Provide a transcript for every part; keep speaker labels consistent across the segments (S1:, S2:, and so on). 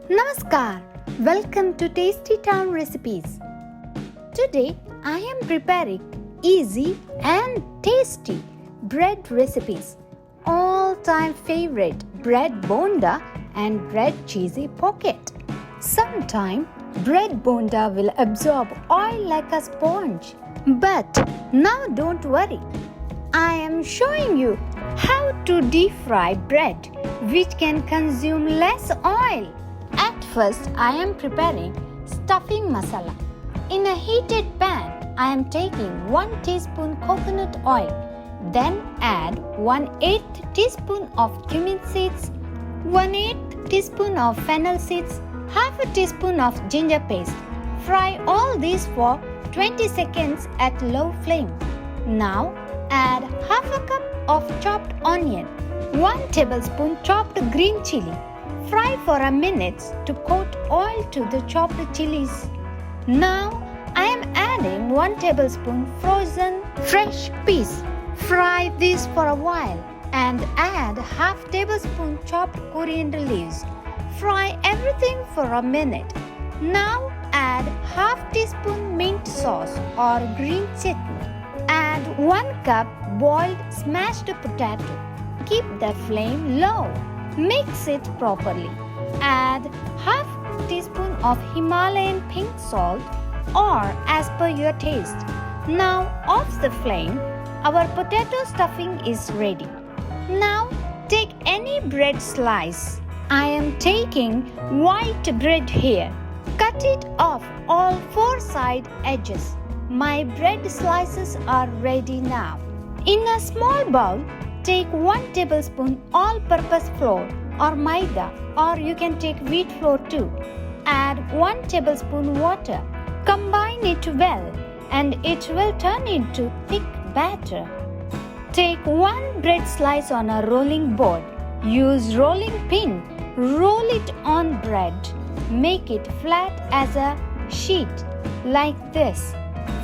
S1: Namaskar, welcome to Tasty Town Recipes. Today I am preparing easy and tasty bread recipes. All-time favorite bread bonda and bread cheesy pocket. Sometime bread bonda will absorb oil like a sponge. But now don't worry. I am showing you how to deep fry bread which can consume less oil. At first, I am preparing stuffing masala. In a heated pan, I am taking 1 teaspoon coconut oil. Then add 1/8 teaspoon of cumin seeds, 1/8 teaspoon of fennel seeds, half a teaspoon of ginger paste. Fry all these for 20 seconds at low flame. Now add half a cup of chopped onion, 1 tablespoon chopped green chilli. Fry for a minute to coat oil to the chopped chilies. Now I am adding 1 tablespoon frozen fresh peas. Fry this for a while and add half tablespoon chopped coriander leaves. Fry everything for a minute. Now add half teaspoon mint sauce or green chutney. Add 1 cup boiled smashed potato. Keep the flame low. Mix it properly. Add half teaspoon of Himalayan pink salt or as per your taste. Now off the flame. Our potato stuffing is ready. Now take any bread slice. I am taking white bread here. Cut it off all 4 side edges. My bread slices are ready now. In a small bowl, take 1 tablespoon all-purpose flour or maida, or you can take wheat flour too. Add 1 tablespoon water. Combine it well and it will turn into thick batter. Take 1 bread slice on a rolling board. Use rolling pin. Roll it on bread. Make it flat as a sheet like this.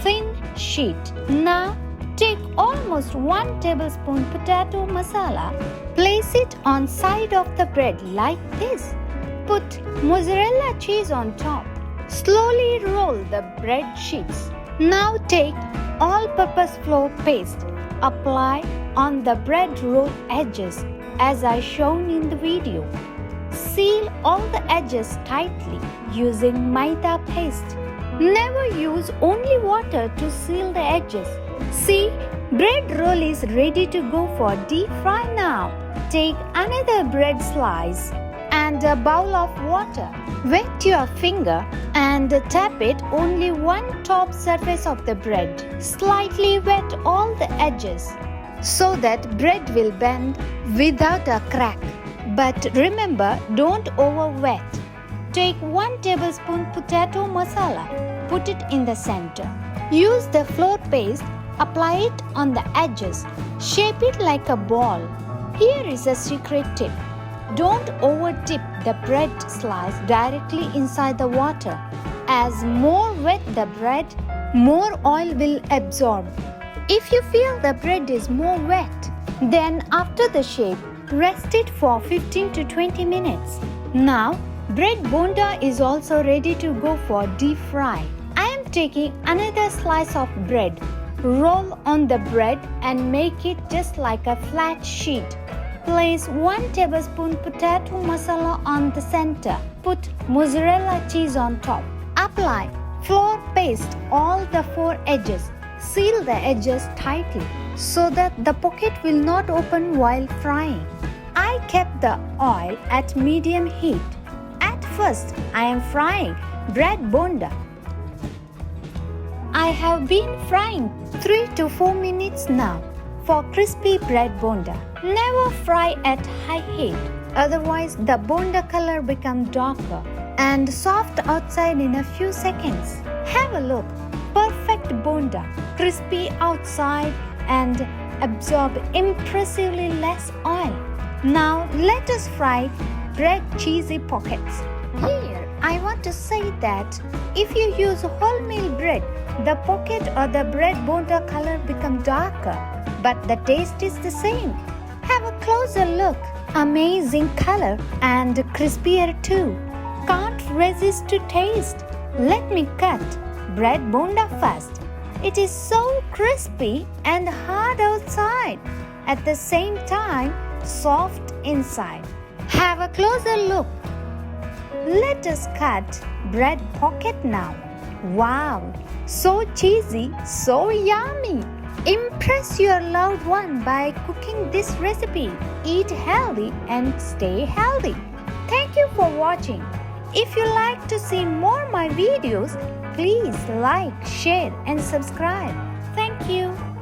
S1: Thin sheet. Now take almost 1 tablespoon potato masala. Place it on side of the bread like this. Put mozzarella cheese on top. Slowly roll the bread sheets. Now take all-purpose flour paste. Apply on the bread roll edges as I shown in the video. Seal all the edges tightly using maida paste. Never use only water to seal the edges. See, bread roll is ready to go for deep fry now. Take another bread slice and a bowl of water. Wet your finger and tap it only one top surface of the bread. Slightly wet all the edges so that bread will bend without a crack. But remember, don't over wet. Take 1 tablespoon potato masala. Put it in the center. Use the flour paste. Apply it on the edges. Shape it like a ball. Here is a secret tip. Don't over dip the bread slice directly inside the water. As more wet the bread, more oil will absorb. If you feel the bread is more wet, then after the shape, rest it for 15 to 20 minutes. Now, bread bonda is also ready to go for deep fry. I am taking another slice of bread. Roll on the bread and make it just like a flat sheet. Place 1 tablespoon potato masala on the center. Put mozzarella cheese on top. Apply flour paste all the 4 edges. Seal the edges tightly so that the pocket will not open while frying. I kept the oil at medium heat. At first, I am frying bread bonda. I have been frying 3 to 4 minutes now for crispy bread bonda. Never fry at high heat, otherwise the bonda color becomes darker and soft outside in a few seconds. Have a look. Perfect bonda, crispy outside and absorb impressively less oil. Now let us fry bread cheesy pockets. Here I want to say that if you use wholemeal bread, the pocket or the bread bonda color become darker, but the taste is the same. Have a closer look. Amazing color and crispier too. can't resist to taste. Let me cut bread bonda first. It is so crispy and hard outside, at the same time soft inside. Have a closer look. Let us cut bread pocket now. Wow, so cheesy, so yummy. Impress your loved one by cooking this recipe. Eat healthy and stay healthy. Thank you for watching. If you like to see more my videos, please like, share and subscribe. Thank you.